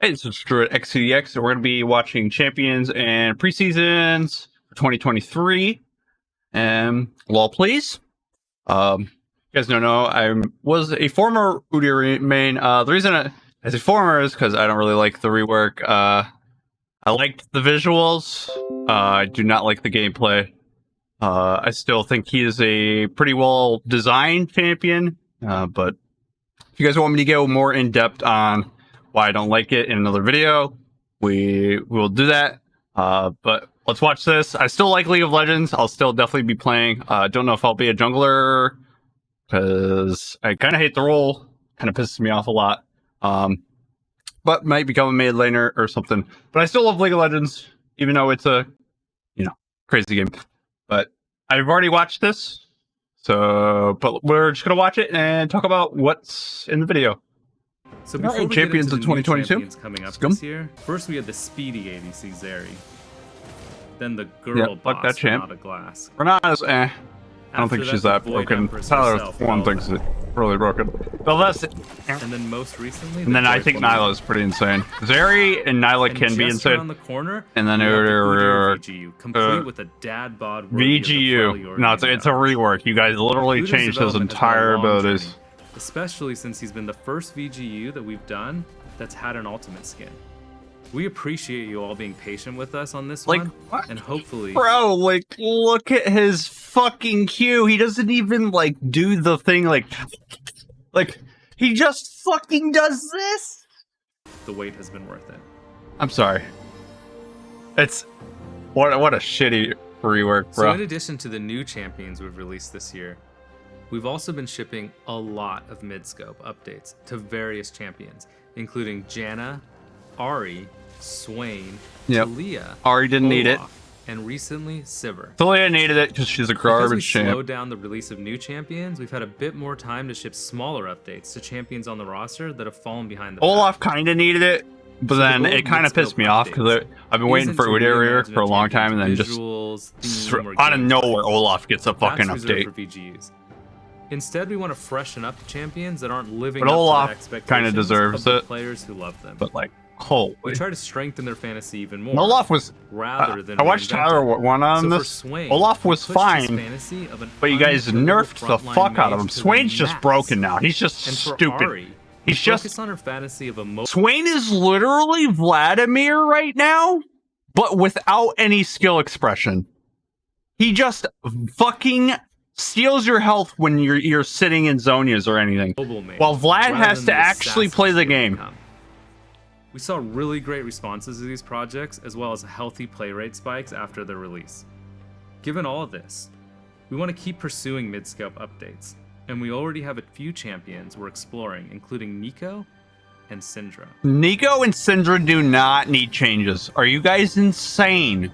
Hey, this is Drew at XCDX, and we're going to be watching Champions and Preseasons for 2023. And LoL, please. You guys don't know, I was a former Udyr main. The reason as a former is because I don't really like the rework. I liked the visuals. I do not like the gameplay. I still think he is a pretty well designed champion. But if you guys want me to go more in depth on why I don't like it in another video, we will do that. But let's watch this. I still like League of Legends. I'll still definitely be playing. Don't know if I'll be a jungler because I kind of hate the role. Kind of pisses me off a lot. But might become a mid laner or something. But I still love League of Legends, even though it's a, crazy game. But I've already watched this. But we're just going to watch it and talk about what's in the video. So before we Champions get in into the 2022 champions coming up this year, first we had the speedy ADC Zeri, then the girl fuck boss that champ. Out of glass. Renatus, I don't think she's that broken. Tyler one thinks it's really broken. But that's it. And then most recently, and then I think Nyla is pretty insane. Zeri and Nyla can be insane. Around the corner, and then VGU, complete with a dad bod VGU. No, it's a rework. You guys literally changed his entire abilities. Especially since he's been the first VGU that we've done that's had an ultimate skin. We appreciate you all being patient with us on this one, what? And hopefully... Bro, look at his fucking Q. He doesn't even, do the thing, he just fucking does this. The wait has been worth it. I'm sorry. It's... What a shitty rework, bro. So in addition to the new champions we've released this year, we've also been shipping a lot of MIDSCOPE updates to various champions, including Janna, Ahri, Swain, Talia, Ahri didn't need it, and recently Sivir. Talia needed it because she's a garbage champ. Because we slowed down the release of new champions, we've had a bit more time to ship smaller updates to champions on the roster that have fallen behind the Olaf kind of needed it, but then it kind of pissed me off because I've been waiting for Udyr for a long time, and then just out of nowhere Olaf gets a fucking update. For VGUs. Instead, we want to freshen up the champions that aren't living but up Olaf to the expectations kind of deserves of the it. players who love them. But holy. We try to strengthen their fantasy even more. Olaf was rather than I watched Tyler one on this. Swain, Olaf was fine, but you guys nerfed the fuck out of him. Swain's just broken now. He's just stupid. Ahri, he's just on her fantasy of Swain is literally Vladimir right now, but without any skill expression. He just fucking steals your health when you're sitting in Zonias or anything, while Vlad has to actually play the game. We saw really great responses to these projects, as well as healthy play rate spikes after their release. Given all of this, we want to keep pursuing MIDSCOPE updates, and we already have a few champions we're exploring, including Neeko and Syndra. Neeko and Syndra do not need changes. Are you guys insane?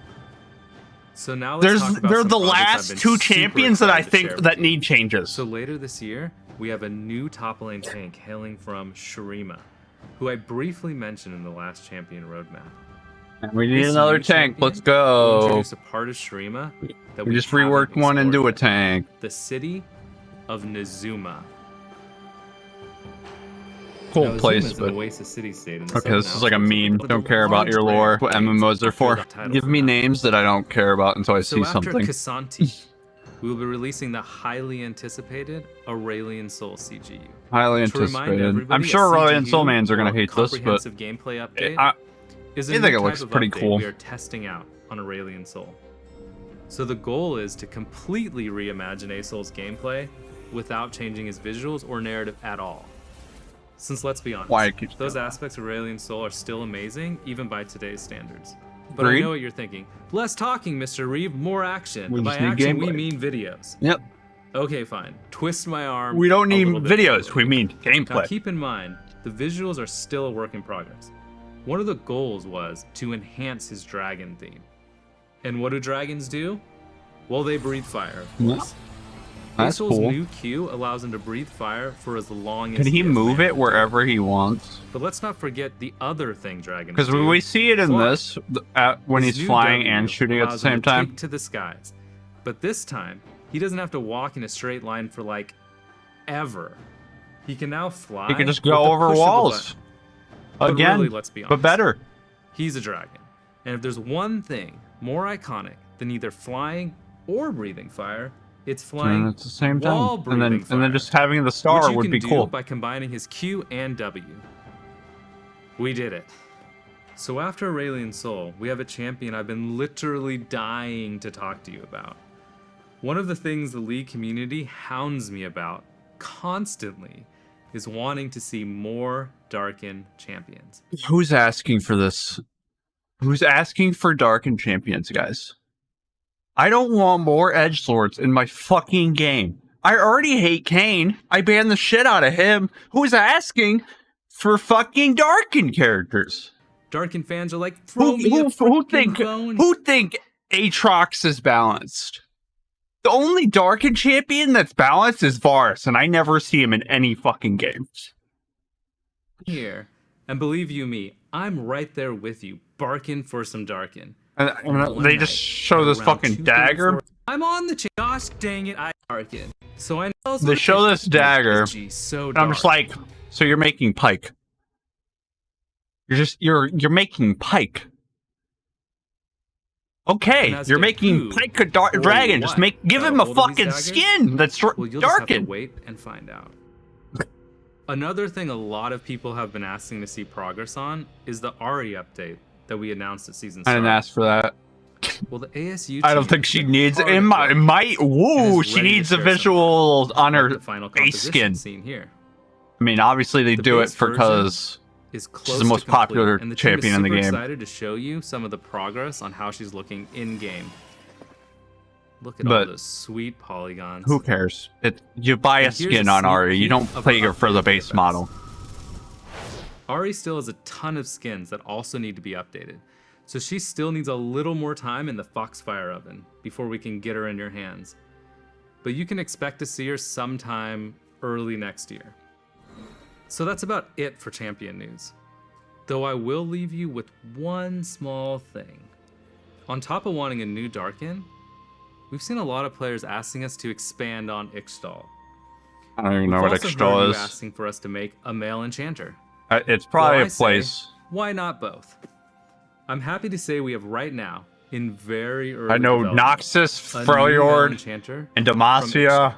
So now let's talk about they're the last two champions that I think that need changes. So later this year, we have a new top lane tank hailing from Shurima, who I briefly mentioned in the last champion roadmap. And we need another tank. Let's go. Introduce a part of Shurima that we just reworked one into a tank. The city of Nezuma. Cool place, but Oasis city state okay, this is like a meme. Don't care about your lore. What MMOs are for. Give me names that I don't care about until I see something. After Kassanti, we will be releasing the highly anticipated Aurelion Sol CGU. Highly anticipated. I'm sure Aurelion Soul Mans are gonna hate this, but gameplay update I think it looks pretty cool. We are testing out on Aurelion Sol. So the goal is to completely reimagine Asol's gameplay without changing his visuals or narrative at all. Since let's be honest, those aspects of Aurelion Sol are still amazing, even by today's standards. But I know what you're thinking. Less talking, Mr. Reeve, more action. By action, we mean videos. Yep. Okay, fine. Twist my arm. We don't need videos, we mean gameplay. Now keep in mind, the visuals are still a work in progress. One of the goals was to enhance his dragon theme. And what do dragons do? Well, they breathe fire, of course. That's Asol's cool. new Q allows him to breathe fire for as long as Can he move it wherever he wants? But let's not forget the other thing dragons do. Because when we see it in this, when he's flying and shooting at the same time. To the skies. But this time, he doesn't have to walk in a straight line for ever. He can now fly. He can just go over walls. Again, really, let's be honest, but better. He's a dragon. And if there's one thing more iconic than either flying or breathing fire, it's flying it's the same while thing. breathing fire, And then just having the star which you would can be do cool. by combining his Q and W. We did it. So after Aurelion Sol, we have a champion I've been literally dying to talk to you about. One of the things the League community hounds me about constantly is wanting to see more Darkin champions. Who's asking for this? Who's asking for Darkin champions, guys? I don't want more edgelords in my fucking game. I already hate Kayn. I banned the shit out of him. Who's asking for fucking Darkin characters? Darkin fans are like, throw me a who think bone. who think Aatrox is balanced? The only Darkin champion that's balanced is Varus, and I never see him in any fucking games. Here, and believe you me, I'm right there with you, barking for some Darkin. And they just show this fucking dagger. I'm on the gosh dang it, I Darkin. So I know They show this dagger. So And I'm just like, so you're making Pike. You're making Pike. Okay, you're making Pike a dragon. Just give him a fucking skin that's well, you'll just have to Darkin. wait and find out. Another thing a lot of people have been asking to see progress on is the Ahri update that we announced at season start. I didn't ask for that. Well, the ASU I don't think she needs it. Woo, she needs a visual on her base skin. Scene here. I mean, obviously they do it because she's the most popular and the champion in the game. Excited to show you some of the progress on how she's looking in game. Look at all those sweet polygons. Who cares? You buy a skin on Ahri. You don't play her for the base model. Ahri still has a ton of skins that also need to be updated. So she still needs a little more time in the Foxfire oven before we can get her in your hands. But you can expect to see her sometime early next year. So that's about it for champion news. Though I will leave you with one small thing. On top of wanting a new Darkin, we've seen a lot of players asking us to expand on Ixtal. I don't even know what Ixtal is. Asking for us to make a male enchanter. It's probably a place. Why not both? I'm happy to say we have right now, in very early I know Noxus, Freljord, and Demacia,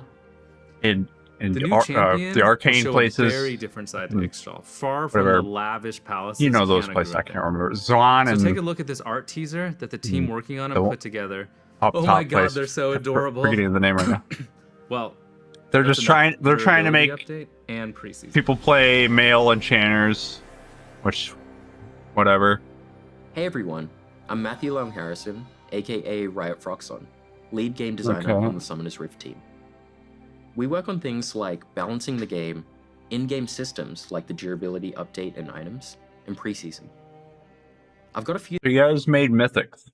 in the arcane places. Very different side to Ixtal, far from the lavish palaces. You know those places. I can't remember. Zwan and so take a look at this art teaser that the team working on it put together. Oh my god, they're so adorable. Forgetting the name right now. Well, they're just trying. They're trying to make update and preseason. People play male enchanters, which, whatever. Hey everyone, I'm Matthew Long Harrison, aka Riot Froxon, lead game designer on the Summoner's Rift team. We work on things like balancing the game, in-game systems like the durability update and items, and preseason. I've got a few. You guys made Mythics.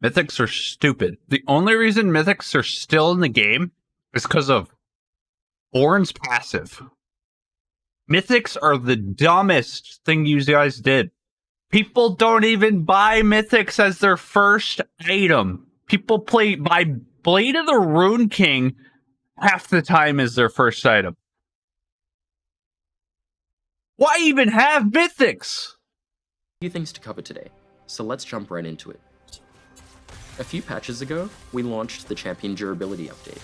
Mythics are stupid. The only reason Mythics are still in the game is because of Ornn's passive. Mythics are the dumbest thing you guys did. People don't even buy Mythics as their first item. People buy Blade of the Rune King half the time as their first item. Why even have Mythics? A few things to cover today, so let's jump right into it. A few patches ago, we launched the Champion Durability Update.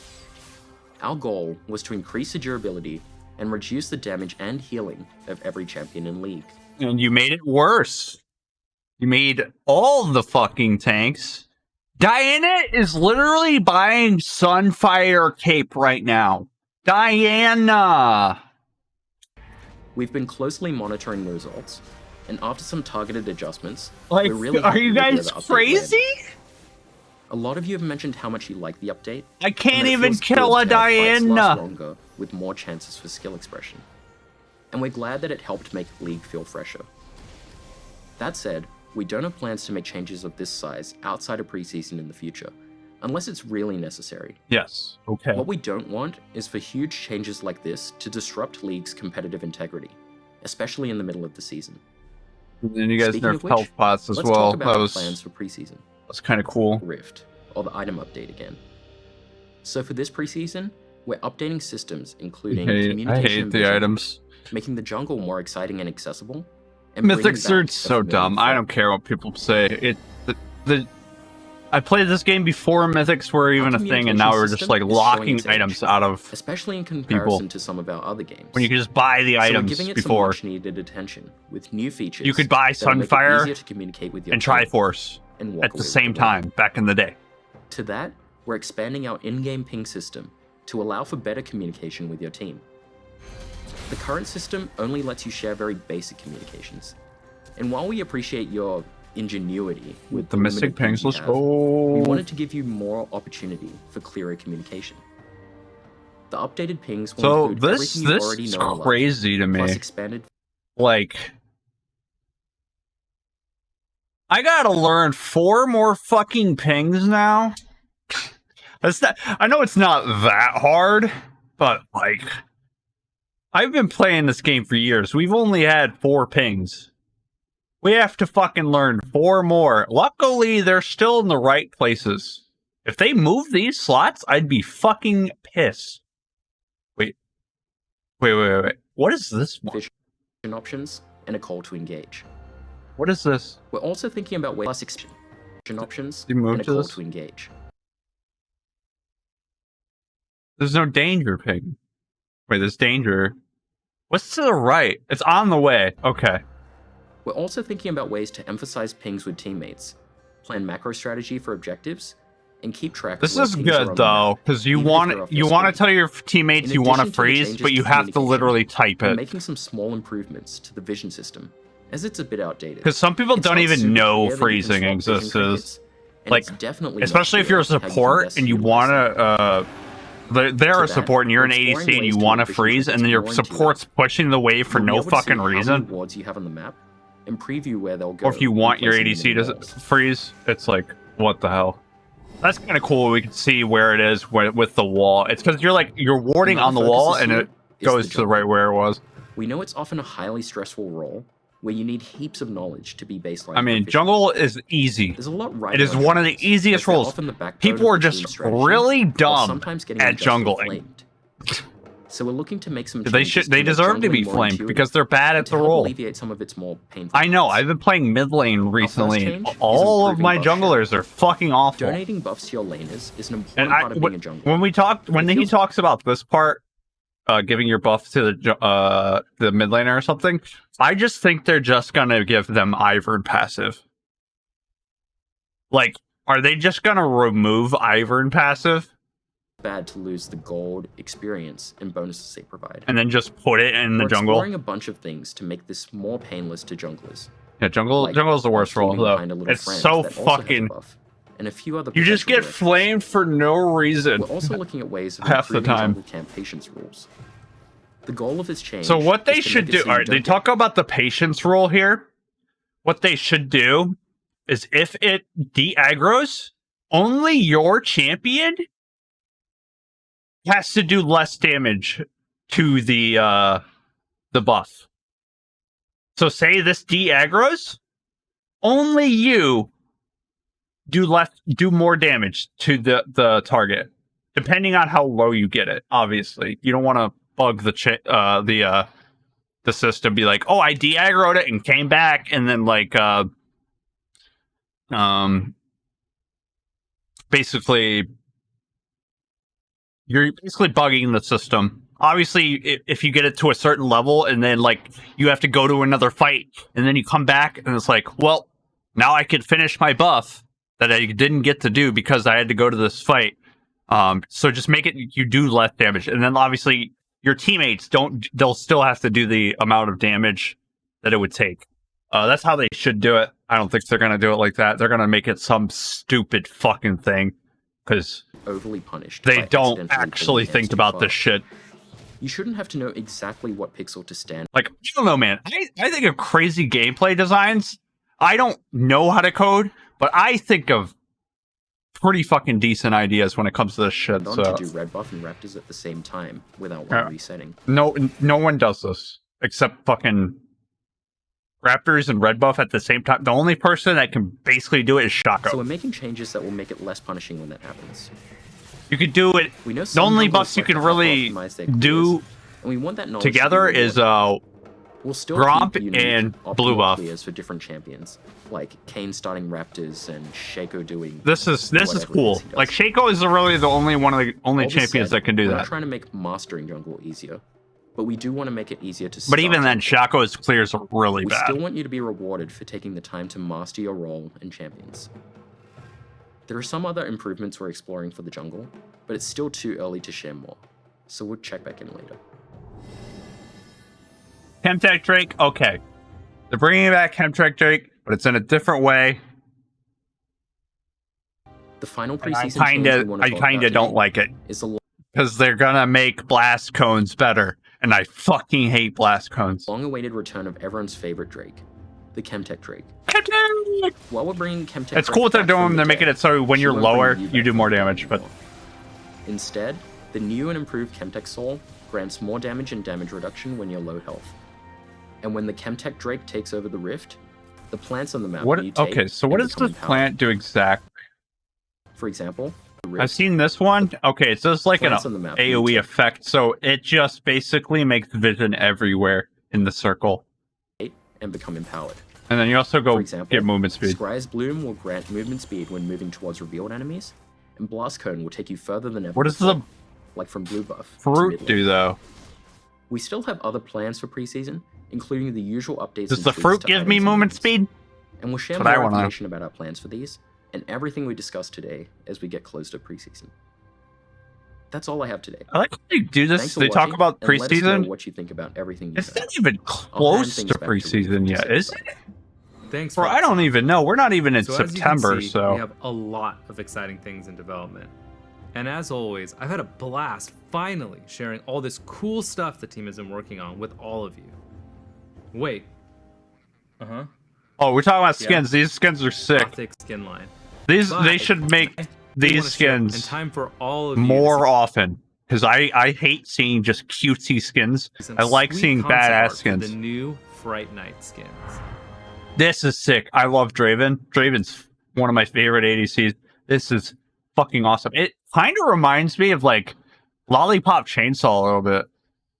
Our goal was to increase the durability and reduce the damage and healing of every champion in League. And you made it worse. You made all the fucking tanks. Diana is literally buying Sunfire Cape right now. Diana! We've been closely monitoring the results, and after some targeted adjustments, like, we're really are you guys crazy? A lot of you have mentioned how much you like the update. I can't even kill a Diana. Longer, with more chances for skill expression. And we're glad that it helped make League feel fresher. That said, we don't have plans to make changes of this size outside of preseason in the future, unless it's really necessary. Yes, okay. What we don't want is for huge changes like this to disrupt League's competitive integrity, especially in the middle of the season. And then you guys nerfed health pots as well. Talk about the plans for preseason. That's kind of cool. Rift, or the item update again. So for this preseason, we're updating systems including communication I hate the items. making the jungle more exciting and accessible. And bringing Mythics back are the so familiar dumb. I feel. don't care what people say. I played this game before Mythics were even a thing, and now we're just like locking items out of especially in comparison people to some of our other games. when you could just buy the So we're items giving it before. some much-needed attention with new features. You could buy that'll make it Sunfire easier to communicate with your and team Triforce and walk at the away same with the win. time back in the day. To that, we're expanding our in-game ping system to allow for better communication with your team. The current system only lets you share very basic communications. And while we appreciate your ingenuity with The Mystic limited Pings, you let's have, go. we wanted to give you more opportunity for clearer communication. The updated pings will So include this everything you already is know and love, crazy to plus me. expanded Like, I gotta learn 4 more fucking pings now. That's not. I know it's not that hard, but like, I've been playing this game for years. We've only had 4 pings. We have to fucking learn 4 more. Luckily, they're still in the right places. If they move these slots, I'd be fucking pissed. Wait. What is this one? vision options and a call to engage. What is this? We're also thinking about ways plus vision options You move and a to call this? to engage. There's no danger ping. Wait, there's danger. What's to the right? It's on the way. Okay. We're also thinking about ways to emphasize pings with teammates, plan macro strategy for objectives, and keep track This of is what pings are good on the though, map, because you even if want they're off to your screen. tell your teammates In you want to addition to the freeze, changes but you to have to communication, literally type we're it. making some small improvements to the vision system, as it's a bit outdated. Because some people It's don't not even super know clear that you can freezing swap vision exists. trinkets, and Like, it's definitely not especially if you're a clear how you can support best and you utilize want them. to. They're To a that, support and you're an we're ADC exploring and you ways to want to make vision freeze, and then your trinkets more intuitive. support's pushing the wave for You'll be no able to see fucking how many reason. wards you have on the map and preview where they'll go. Or if you want your replacing ADC them in to walls. freeze, it's like, what the hell? That's kind of cool. We can see where it is with the wall. It's because you're warding Another on the focus wall this and year it is goes the to the right jungle. where it was. We know it's often a highly stressful role where you need heaps of knowledge to be baseline. I mean, proficient. jungle is easy. There's a lot right. It is about one of the jungles, easiest as they're roles. often the backbone People of are the just team's strategy, really while dumb sometimes getting at unjustly jungling. flamed. So we're looking to make some They changes should. They to make deserve to be jungling more flamed intuitive because they're bad and at to the help role. alleviate some of its more painful I know. parts. I've been playing mid lane recently. change And is all of improving my buff share. junglers are fucking awful. Donating buffs to your laners is an important And part of being a jungler. when he talks about this part, giving your buff to the mid laner or something, I just think they're just gonna give them Ivern passive. Like, are they just gonna remove Ivern passive Bad to lose the gold, experience, and bonuses they provide. and then just put it in the We're jungle? exploring a bunch of things to make this more painless to junglers. Yeah, jungle Like is the worst role leaving though. behind a little It's friend so that also has a fucking. buff, and a few other You just potential get risks. flamed for no reason. We're also looking at ways of Half the improving time. jungle camp patience rules. The goal of this change. So what they is to should make it do, so all you right, they don't talk about the patience rule here. What they should do is if it de-aggros, only your champion has to do less damage to the buff. So say this de-aggros, only you do more damage to the target, depending on how low you get it. Obviously, you don't want to bug the system. Be like, oh, I de-aggroed it and came back, and then like basically you're basically bugging the system. Obviously, if you get it to a certain level and then like you have to go to another fight and then you come back and it's like, well, now I could finish my buff that I didn't get to do because I had to go to this fight. So just make it you do less damage, and then obviously your teammates they'll still have to do the amount of damage that it would take. That's how they should do it. I don't think they're gonna do it like that. They're gonna make it some stupid fucking thing because overly punished. they by don't accidentally actually pulling think heads too about far. this shit. You shouldn't have to know exactly what pixel to stand. Like, I don't know, man. I think of crazy gameplay designs. I don't know how to code, but I think of pretty fucking decent ideas when it comes to this shit. on So to do red buff and raptors at the same time without one resetting. no one does this except fucking Raptors and red buff at the same time. The only person that can basically do it is Shaco. So we're making changes that will make it less punishing when that happens. You could do it. We know The some only junglers buffs you like can to really optimize their do clears, And we want that knowledge together is we'll still Gromp keep unique and optimal Blue Buff. clears for different champions, like Kane starting Raptors and Shaco doing. This is whatever cool. he does. Like Shaco is really the only one of the only All this champions said, that can do we're that. not trying to make mastering jungle easier, but we do want to make it easier to. But even then, jungle. Shaco's clears are really We bad. still want you to be rewarded for taking the time to master your role and champions. There are some other improvements we're exploring for the jungle, but it's still too early to share more, so we'll check back in later. CHEMTECH Drake, okay. They're bringing back CHEMTECH Drake, but it's in a different way. The final And I preseason change we want to talk about kinda don't today like it is the because they're gonna make blast cones better, and I fucking hate blast cones. long-awaited return of everyone's favorite Drake, the CHEMTECH Drake. CHEMTECH! While we're bringing CHEMTECH It's Drake cool what they're back from doing. the They're making dead, it so when we you're won't bring lower, you you do back more from damage. But anymore. Instead, the new and improved CHEMTECH Soul grants more damage and damage reduction when you're low health. And when the CHEMTECH Drake takes over the rift, the plants on the map what? mutate Okay, so what and does become this empowered. plant do exactly? For example, the I've rift seen this one. Okay, so it's like an plants on the map AoE mutate. effect. So it just basically makes vision everywhere in the circle. And become empowered. And then you also go For example, get movement speed. Scry's Bloom will grant movement speed when moving towards revealed enemies, and Blast Cone will take you further than ever What does before, the like from Blue Buff to fruit mid lane. do though? We still have other plans for preseason, including the usual updates. Does and the tweaks fruit to give me items and movement moves. speed? And we'll share That's what I more wanna know. information about our plans for these, and everything we discussed today as we get close to preseason. That's all I have today. I like how they do this. Thanks for They talk watching, about and let us know preseason. what you think about everything you It's heard. not even I'll hand close things to back to Reed preseason for yet, the is second it? Thanks, Bro, I don't even know. We're not even in So as you can September, see, so we have a lot of exciting things in development. And as always, I've had a blast finally sharing all this cool stuff the team has been working on with all of you. Wait. Uh-huh. oh, we're talking about Yeah. skins. These skins are sick. Gothic skin line. These But they should make We these wanna share- and skins time for all of you to more see often because I hate seeing just cutesy skins. some I like sweet seeing concept badass art for skins. The new Fright Night skins. This is sick. I love Draven. Draven's one of my favorite ADCs. This is fucking awesome. It kind of reminds me of like Lollipop Chainsaw a little bit.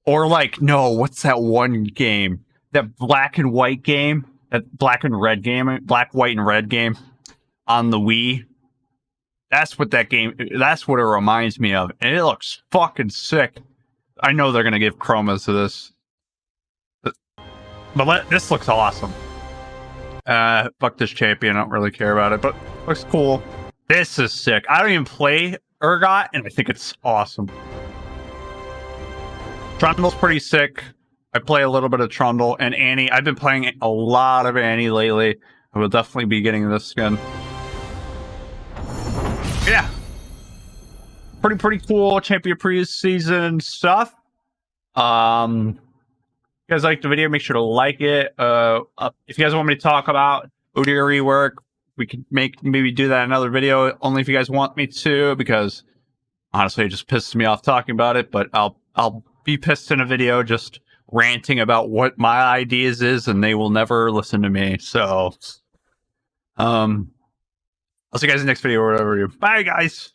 Or like, no, what's that one game? That black and white game? That black and red game? Black, white, and red game on the Wii? That's what that game, that's what it reminds me of. And it looks fucking sick. I know they're going to give chromas to this. But this looks awesome. Fuck this champion. I don't really care about it, but looks cool. This is sick. I don't even play Urgot, and I think it's awesome. Trundle's pretty sick. I play a little bit of Trundle and Annie. I've been playing a lot of Annie lately. I will definitely be getting this skin. Yeah. Pretty cool champion preseason stuff. If you guys liked the video, make sure to like it. If you guys want me to talk about Udyr rework, we can maybe do that in another video, only if you guys want me to, because honestly, it just pisses me off talking about it, but I'll be pissed in a video just ranting about what my ideas is, and they will never listen to me. So, I'll see you guys in the next video or whatever. Bye, guys.